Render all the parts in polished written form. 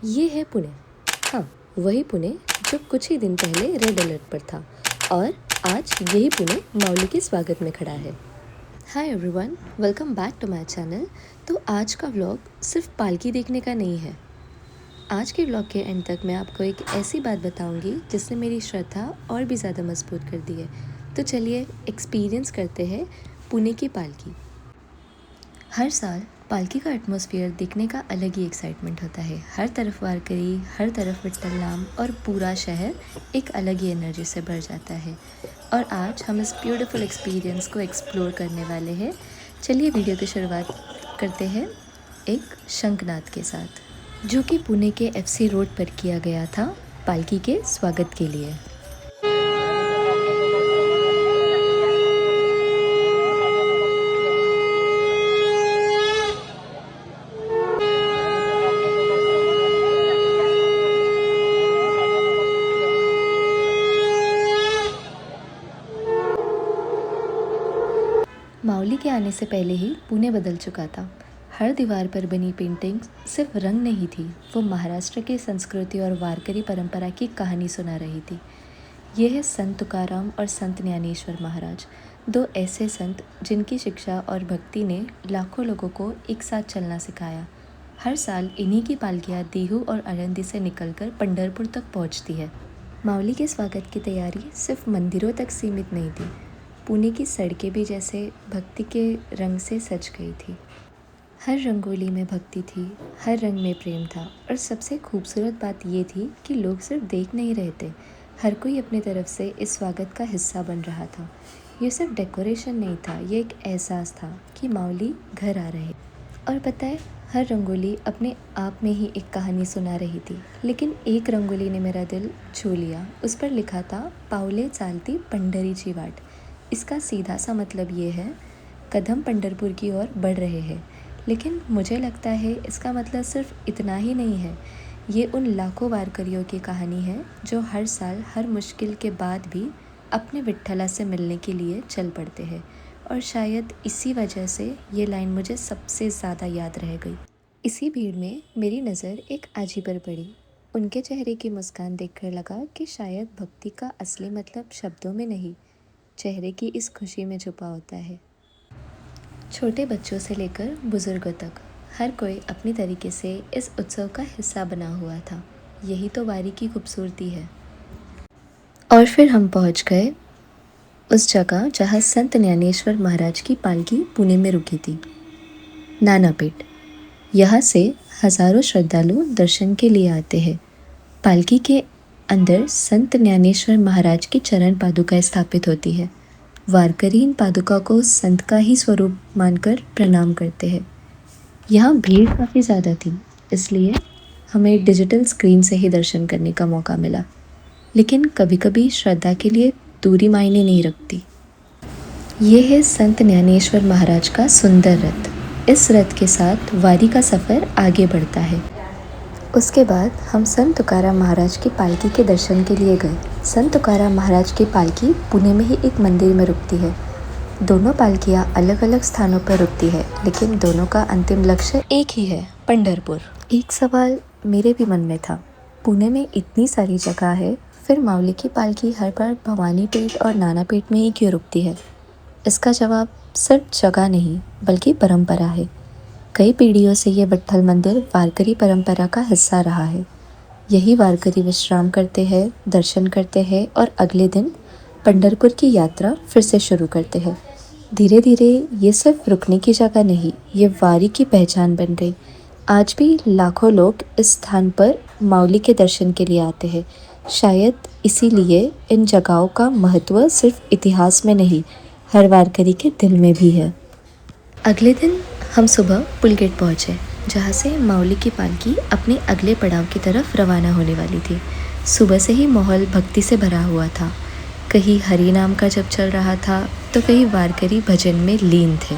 ये है पुणे। हाँ, वही पुणे जो कुछ ही दिन पहले रेड अलर्ट पर था और आज यही पुणे माउली के स्वागत में खड़ा है। Hi everyone, welcome back to my channel. तो आज का व्लॉग सिर्फ पालकी देखने का नहीं है। आज के व्लॉग के एंड तक मैं आपको एक ऐसी बात बताऊंगी जिसने मेरी श्रद्धा और भी ज़्यादा मजबूत कर दी है। तो चलिए एक्सपीरियंस करते हैं पुणे की पालकी। हर साल पालकी का एटमॉस्फेयर देखने का अलग ही एक्साइटमेंट होता है। हर तरफ वारकरी, हर तरफ विट्ठल नाम और पूरा शहर एक अलग ही एनर्जी से भर जाता है। और आज हम इस ब्यूटीफुल एक्सपीरियंस को एक्सप्लोर करने वाले हैं। चलिए वीडियो की शुरुआत करते हैं एक शंखनाद के साथ, जो कि पुणे के एफसी रोड पर किया गया था पालकी के स्वागत के लिए। माउली के आने से पहले ही पुणे बदल चुका था। हर दीवार पर बनी पेंटिंग्स सिर्फ रंग नहीं थी, वो महाराष्ट्र की संस्कृति और वारकरी परंपरा की कहानी सुना रही थी। ये है संत तुकाराम और संत ज्ञानेश्वर महाराज, दो ऐसे संत जिनकी शिक्षा और भक्ति ने लाखों लोगों को एक साथ चलना सिखाया। हर साल इन्हीं की पालकियाँ देहू और आळंदी से निकलकर पंढरपुर तक पहुँचती है। माउली के स्वागत की तैयारी सिर्फ मंदिरों तक सीमित नहीं थी। पुणे की सड़कें भी जैसे भक्ति के रंग से सज गई थी। हर रंगोली में भक्ति थी, हर रंग में प्रेम था। और सबसे खूबसूरत बात ये थी कि लोग सिर्फ देख नहीं रहे थे, हर कोई अपनी तरफ से इस स्वागत का हिस्सा बन रहा था। ये सिर्फ डेकोरेशन नहीं था, ये एक एहसास था कि माउली घर आ रहे। और पता है, हर रंगोली अपने आप में ही एक कहानी सुना रही थी। लेकिन एक रंगोली ने मेरा दिल छू लिया। उस पर लिखा था, पावले चालती पंढरीची वाट। इसका सीधा सा मतलब ये है, कदम पंढरपुर की ओर बढ़ रहे हैं। लेकिन मुझे लगता है इसका मतलब सिर्फ इतना ही नहीं है। ये उन लाखों वारकरियों की कहानी है जो हर साल हर मुश्किल के बाद भी अपने विट्ठला से मिलने के लिए चल पड़ते हैं। और शायद इसी वजह से ये लाइन मुझे सबसे ज़्यादा याद रह गई। इसी भीड़ में मेरी नज़र एक आजी पर पड़ी। उनके चेहरे की मुस्कान देखकर लगा कि शायद भक्ति का असली मतलब शब्दों में नहीं, चेहरे की इस खुशी में छुपा होता है। छोटे बच्चों से लेकर बुजुर्गों तक हर कोई अपनी तरीके से इस उत्सव का हिस्सा बना हुआ था। यही तो वारी की खूबसूरती है। और फिर हम पहुंच गए उस जगह जहां संत ज्ञानेश्वर महाराज की पालकी पुणे में रुकी थी, नानापेट। यहाँ से हजारों श्रद्धालु दर्शन के लिए आते हैं। पालकी के अंदर संत ज्ञानेश्वर महाराज की चरण पादुका स्थापित होती है। वारकरी इन पादुका को संत का ही स्वरूप मानकर प्रणाम करते हैं। यहाँ भीड़ काफ़ी ज़्यादा थी, इसलिए हमें डिजिटल स्क्रीन से ही दर्शन करने का मौका मिला। लेकिन कभी कभी श्रद्धा के लिए दूरी मायने नहीं रखती। ये है संत ज्ञानेश्वर महाराज का सुंदर रथ। इस रथ के साथ वारी का सफ़र आगे बढ़ता है। उसके बाद हम संत तुकाराम महाराज की पालकी के दर्शन के लिए गए। संत तुकाराम महाराज की पालकी पुणे में ही एक मंदिर में रुकती है। दोनों पालकियाँ अलग अलग स्थानों पर रुकती है, लेकिन दोनों का अंतिम लक्ष्य एक ही है, पंढरपुर। एक सवाल मेरे भी मन में था, पुणे में इतनी सारी जगह है, फिर माउली की पालकी हर बार भवानीपेट और नानापेट में ही क्यों रुकती है? इसका जवाब सिर्फ जगह नहीं बल्कि परंपरा है। कई पीढ़ियों से ये विट्ठल मंदिर वारकरी परंपरा का हिस्सा रहा है। यही वारकरी विश्राम करते हैं, दर्शन करते हैं और अगले दिन पंढरपुर की यात्रा फिर से शुरू करते हैं। धीरे धीरे ये सिर्फ रुकने की जगह नहीं, ये वारी की पहचान बन गई। आज भी लाखों लोग इस स्थान पर माउली के दर्शन के लिए आते हैं। शायद इसीलिए इन जगहों का महत्व सिर्फ इतिहास में नहीं, हर वारकरी के दिल में भी है। अगले दिन हम सुबह पुलगेट पहुँचे, जहाँ से माउली की पालकी अपने अगले पड़ाव की तरफ रवाना होने वाली थी। सुबह से ही माहौल भक्ति से भरा हुआ था। कहीं हरि नाम का जप चल रहा था तो कहीं वारकरी भजन में लीन थे।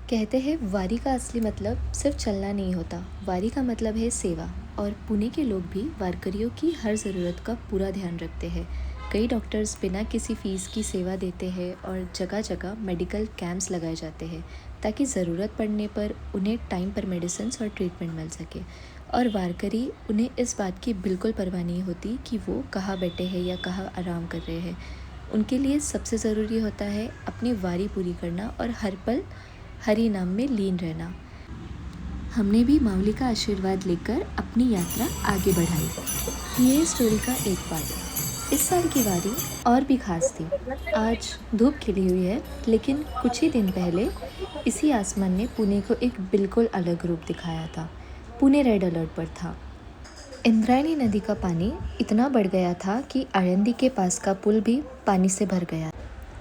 कहते कहते हैं वारी का असली मतलब सिर्फ चलना नहीं होता, वारी का मतलब है सेवा। और पुणे के लोग भी वारकरियों की हर ज़रूरत का पूरा ध्यान रखते हैं। कई डॉक्टर्स बिना किसी फ़ीस की सेवा देते हैं और जगह जगह मेडिकल कैंप्स लगाए जाते हैं ताकि ज़रूरत पड़ने पर उन्हें टाइम पर मेडिसिन और ट्रीटमेंट मिल सके। और वारकरी उन्हें इस बात की बिल्कुल परवाह नहीं होती कि वो कहाँ बैठे हैं या कहाँ आराम कर रहे हैं। उनके लिए सबसे ज़रूरी होता है अपनी वारी पूरी करना और हर पल हरि नाम में लीन रहना। हमने भी माऊली का आशीर्वाद लेकर अपनी यात्रा आगे बढ़ाई। ये स्टोरी का एक पार्ट। इस साल की वारी और भी खास थी। आज धूप खिली हुई है, लेकिन कुछ ही दिन पहले इसी आसमान ने पुणे को एक बिल्कुल अलग रूप दिखाया था। पुणे रेड अलर्ट पर था। इंद्रायणी नदी का पानी इतना बढ़ गया था कि आळंदी के पास का पुल भी पानी से भर गया।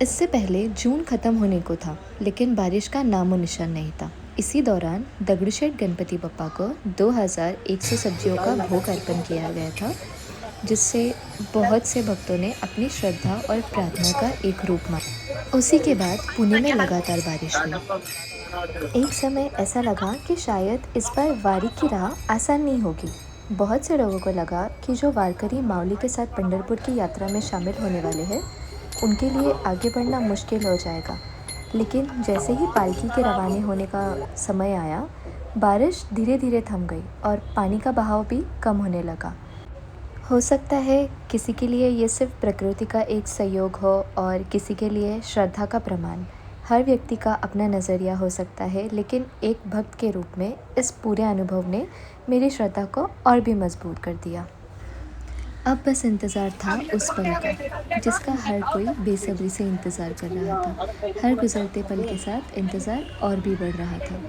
इससे पहले जून खत्म होने को था, लेकिन बारिश का नामो निशान नहीं था। इसी दौरान दगड़ूशेठ गणपति बप्पा को 2100 सब्जियों का भोग अर्पण किया गया था, जिससे बहुत से भक्तों ने अपनी श्रद्धा और प्रार्थना का एक रूप माना। उसी के बाद पुणे में लगातार बारिश हुई। एक समय ऐसा लगा कि शायद इस बार वारी की राह आसान नहीं होगी। बहुत से लोगों को लगा कि जो वारकरी माऊली के साथ पंढरपुर की यात्रा में शामिल होने वाले हैं, उनके लिए आगे बढ़ना मुश्किल हो जाएगा। लेकिन जैसे ही पालकी के रवाने होने का समय आया, बारिश धीरे धीरे थम गई और पानी का बहाव भी कम होने लगा। हो सकता है किसी के लिए ये सिर्फ प्रकृति का एक संयोग हो और किसी के लिए श्रद्धा का प्रमाण। हर व्यक्ति का अपना नज़रिया हो सकता है, लेकिन एक भक्त के रूप में इस पूरे अनुभव ने मेरी श्रद्धा को और भी मजबूत कर दिया। अब बस इंतज़ार था उस पल का, जिसका हर कोई बेसब्री से इंतज़ार कर रहा था। हर गुजरते पल के साथ इंतज़ार और भी बढ़ रहा था।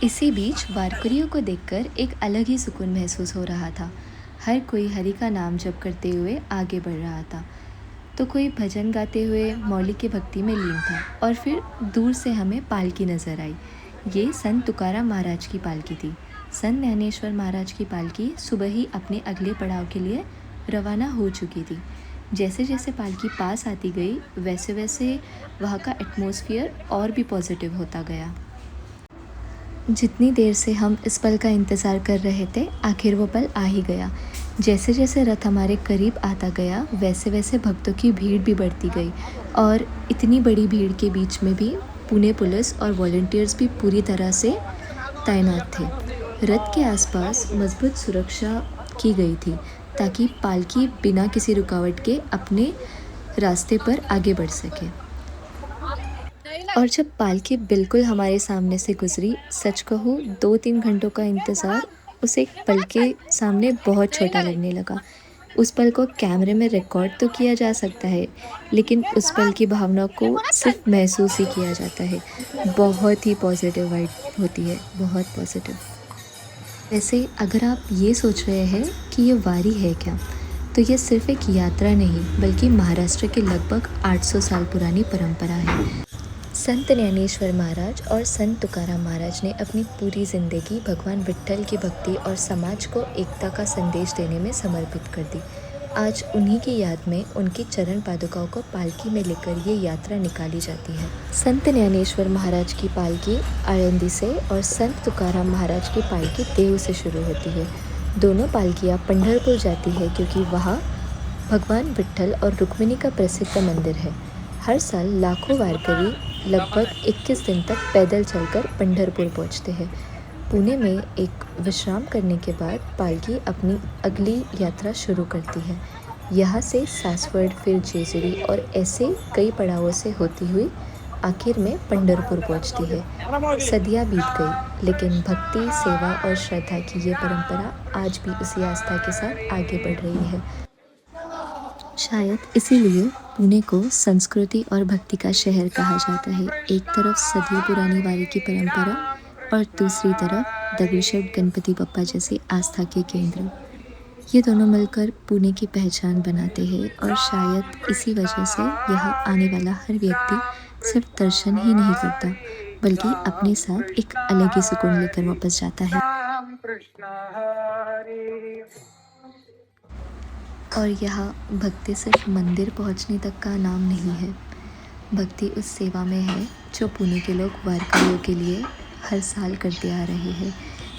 इसी बीच वारकरियों को देखकर एक अलग ही सुकून महसूस हो रहा था। हर कोई हरि का नाम जप करते हुए आगे बढ़ रहा था, तो कोई भजन गाते हुए मौली की भक्ति में लीन था। और फिर दूर से हमें पालकी नज़र आई। ये संत तुकाराम महाराज की पालकी थी। संत ज्ञानेश्वर महाराज की पालकी सुबह ही अपने अगले पड़ाव के लिए रवाना हो चुकी थी। जैसे जैसे पालकी पास आती गई, वैसे वैसे वहाँ का एटमॉस्फेयर और भी पॉजिटिव होता गया। जितनी देर से हम इस पल का इंतज़ार कर रहे थे, आखिर वो पल आ ही गया। जैसे जैसे रथ हमारे करीब आता गया, वैसे वैसे भक्तों की भीड़ भी बढ़ती गई। और इतनी बड़ी भीड़ के बीच में भी पुणे पुलिस और वॉलंटियर्स भी पूरी तरह से तैनात थे। रथ के आसपास मजबूत सुरक्षा की गई थी ताकि पालकी बिना किसी रुकावट के अपने रास्ते पर आगे बढ़ सके। और जब पालकी बिल्कुल हमारे सामने से गुजरी, सच कहूँ 2-3 घंटों का इंतज़ार उस एक पल के सामने बहुत छोटा लगने लगा। उस पल को कैमरे में रिकॉर्ड तो किया जा सकता है, लेकिन उस पल की भावना को सिर्फ महसूस ही किया जाता है। बहुत ही पॉजिटिव वाइब होती है, बहुत पॉजिटिव। वैसे अगर आप ये सोच रहे हैं कि ये वारी है क्या, तो ये सिर्फ एक यात्रा नहीं, बल्कि महाराष्ट्र की लगभग 800 साल पुरानी परंपरा है। संत ज्ञानेश्वर महाराज और संत तुकाराम महाराज ने अपनी पूरी ज़िंदगी भगवान विट्ठल की भक्ति और समाज को एकता का संदेश देने में समर्पित कर दी। आज उन्हीं की याद में उनकी चरण पादुकाओं को पालकी में लेकर ये यात्रा निकाली जाती है। संत ज्ञानेश्वर महाराज की पालकी आळंदी से और संत तुकाराम महाराज की पालकी देव से शुरू होती है। दोनों पालकियाँ पंढरपुर जाती है क्योंकि वहाँ भगवान विट्ठल और रुक्मिणी का प्रसिद्ध मंदिर है। हर साल लाखों वारकरी लगभग 21 दिन तक पैदल चलकर पंढरपुर पहुँचते हैं। पुणे में एक विश्राम करने के बाद पालकी अपनी अगली यात्रा शुरू करती है। यहाँ से सासवड़, फिर जेजुरी और ऐसे कई पड़ावों से होती हुई आखिर में पंढरपुर पहुँचती है। सदियाँ बीत गई, लेकिन भक्ति, सेवा और श्रद्धा की ये परंपरा आज भी उसी आस्था के साथ आगे बढ़ रही है। शायद इसीलिए पुणे को संस्कृति और भक्ति का शहर कहा जाता है। एक तरफ सदियों पुरानी वारी की परंपरा और दूसरी तरफ दगड़ूशेठ गणपति बप्पा जैसे आस्था के केंद्र। ये दोनों मिलकर पुणे की पहचान बनाते हैं और शायद इसी वजह से यहाँ आने वाला हर व्यक्ति सिर्फ दर्शन ही नहीं करता, बल्कि अपने साथ एक अलग ही सुकून लेकर वापस जाता है। और यहाँ भक्ति सिर्फ मंदिर पहुँचने तक का नाम नहीं है। भक्ति उस सेवा में है जो पुणे के लोग वारकरियों के लिए हर साल करते आ रहे हैं।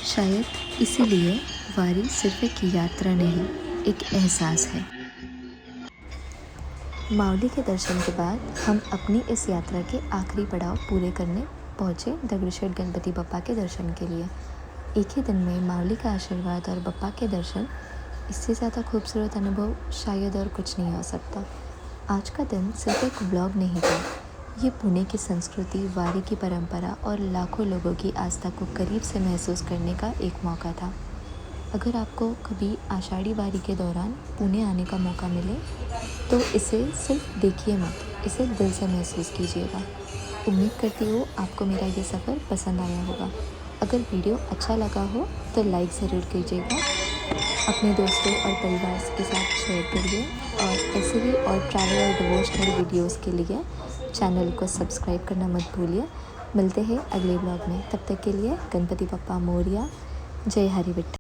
शायद इसीलिए वारी सिर्फ एक यात्रा नहीं, एक एहसास है। मावली के दर्शन के बाद हम अपनी इस यात्रा के आखिरी पड़ाव पूरे करने पहुँचे दगड़ूशेठ गणपति बप्पा के दर्शन के लिए। एक ही दिन में मावली का आशीर्वाद और बप्पा के दर्शन, इससे ज़्यादा खूबसूरत अनुभव शायद और कुछ नहीं हो सकता। आज का दिन सिर्फ एक व्लॉग नहीं था, ये पुणे की संस्कृति, वारी की परंपरा और लाखों लोगों की आस्था को करीब से महसूस करने का एक मौका था। अगर आपको कभी आषाढ़ी वारी के दौरान पुणे आने का मौका मिले तो इसे सिर्फ देखिए मत, इसे दिल से महसूस कीजिएगा। उम्मीद करती हूँ आपको मेरा ये सफ़र पसंद आया होगा। अगर वीडियो अच्छा लगा हो तो लाइक ज़रूर कीजिएगा, अपने दोस्तों और परिवार के साथ शेयर करिए और ऐसे ही और ट्रैवल और डिवोशनल वीडियोस के लिए चैनल को सब्सक्राइब करना मत भूलिए। मिलते हैं अगले ब्लॉग में, तब तक के लिए गणपति बप्पा मोरया। जय हरि विठ्ठल।